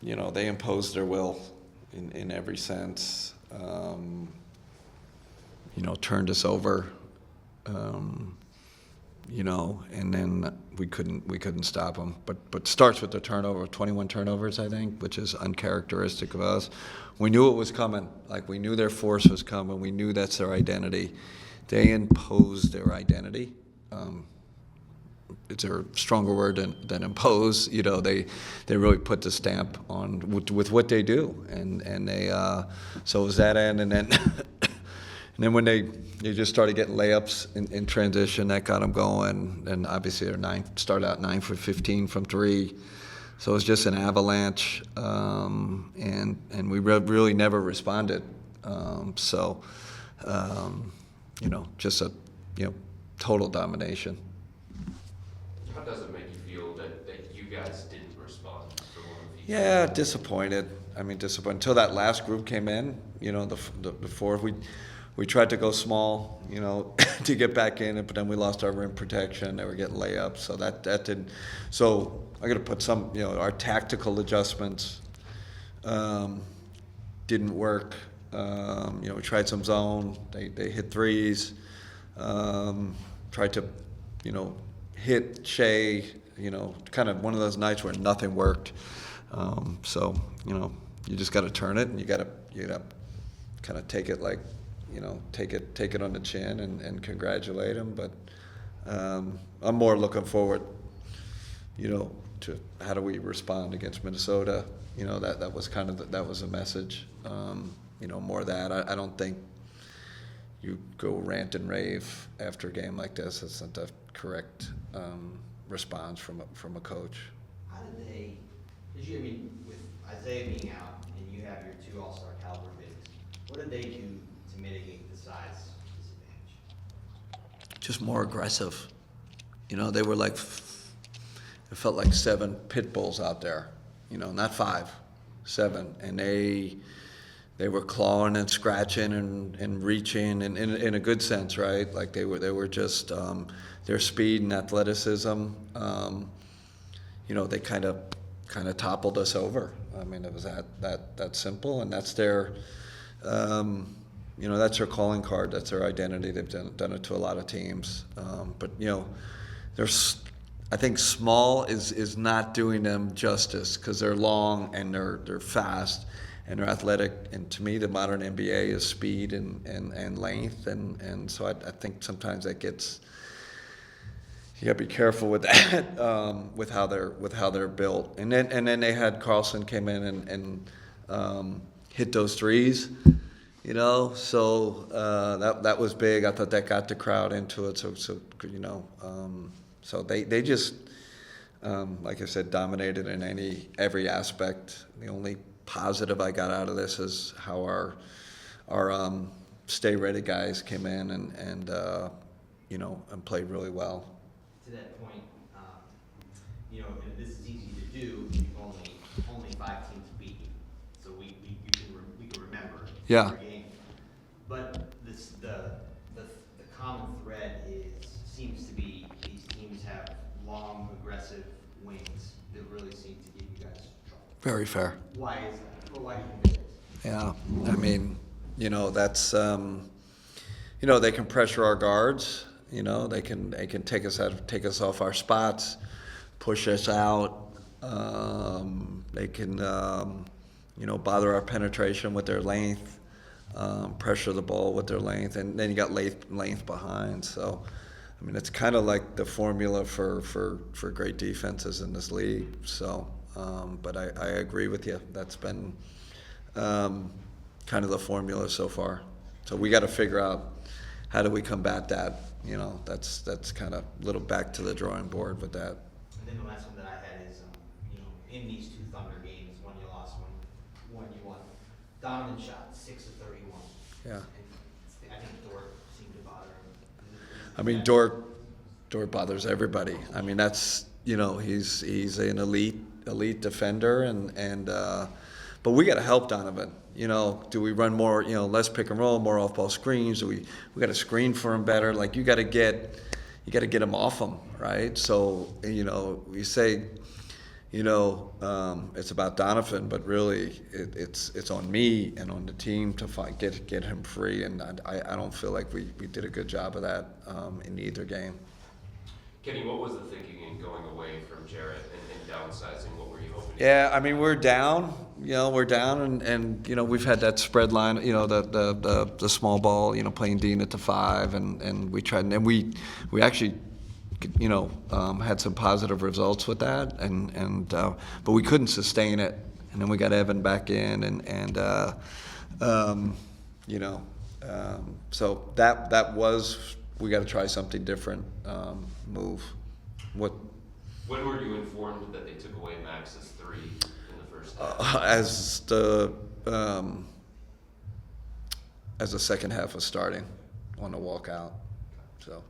they imposed their will in every sense. Turned us over. And then we couldn't stop them. But starts with the turnover, 21 turnovers, I think, which is uncharacteristic of us. We knew it was coming. Like, we knew their force was coming. We knew that's their identity. They imposed their identity. It's a stronger word than impose. They really put the stamp on with what they do, and they so it was that end, and then and then when they just started getting layups in transition, that got them going, and obviously they're started out 9 for 15 from three, so it was just an avalanche, and we really never responded, just a total domination. How does it make you feel that you guys didn't respond for one of these? Yeah, disappointed. Disappointed until that last group came in. The four we tried to go small, to get back in it, but then we lost our rim protection. They were getting layups, so that didn't. So I got to put some, our tactical adjustments didn't work. We tried some zone. They hit threes. Tried to, hit Shea. Kind of one of those nights where nothing worked. You just got to turn it, and you got to kind of take it like. Take it on the chin and congratulate him. But I'm more looking forward, to how do we respond against Minnesota. That was kind of that was a message. More of that. I don't think you go rant and rave after a game like this. It's not the correct response from a coach. How did they? With Isaiah being out and you have your two All-Star caliber bigs, what did they do to mitigate the size disadvantage? Just more aggressive. They were like, it felt like 7 pit bulls out there. Not 5, 7, and they were clawing and scratching and reaching, and in a good sense, right? Like they were just their speed and athleticism. They kind of toppled us over. It was that simple, and that's their. That's their calling card. That's their identity. They've done it to a lot of teams. But there's, I think small is not doing them justice because they're long and they're fast and they're athletic. And to me, the modern NBA is speed and length. And so I think sometimes that gets. You got to be careful with that, with how they're built. And then they had Carlson came in and hit those threes. So that was big. I thought that got the crowd into it. So they just, like I said, dominated in every aspect. The only positive I got out of this is how our stay ready guys came in and played really well. To that point, and this is easy to do. You've only 5 teams beat you, so we can remember. Yeah. But the common thread seems to be these teams have long, aggressive wings that really seem to give you guys trouble. Very fair. Why is that? Or why do you think it is? Yeah, that's they can pressure our guards. They can take us off our spots, push us out. They can bother our penetration with their length. Pressure the ball with their length, and then you got length behind. So, it's kind of like the formula for great defenses in this league. So, but I agree with you. That's been kind of the formula so far. So we got to figure out how do we combat that. That's kind of a little back to the drawing board with that. And then the last one that I had is, in these 2 Thunder games, one you lost, one you won. Donovan shot 6 of 31. Yeah. And I think Dort seemed to bother him. Dort bothers everybody. That's he's an elite defender, and but we got to help Donovan. Do we run more? Less pick and roll, more off ball screens? We got to screen for him better. Like you got to get him off him, right? So we say, it's about Donovan, but really it's on me and on the team to get him free, and I don't feel like we did a good job of that in either game. Kenny, what was the thinking in going away from Jarrett and downsizing? What were you hoping? Yeah, I mean we're down, and we've had that spread line, the small ball, playing Dean at the 5, and we tried, and we actually, had some positive results with that, but we couldn't sustain it, and then we got Evan back in, so that was, we got to try something different, move. When were you informed that they took away Max's 3 in the first half? As the second half was starting on the walkout, so.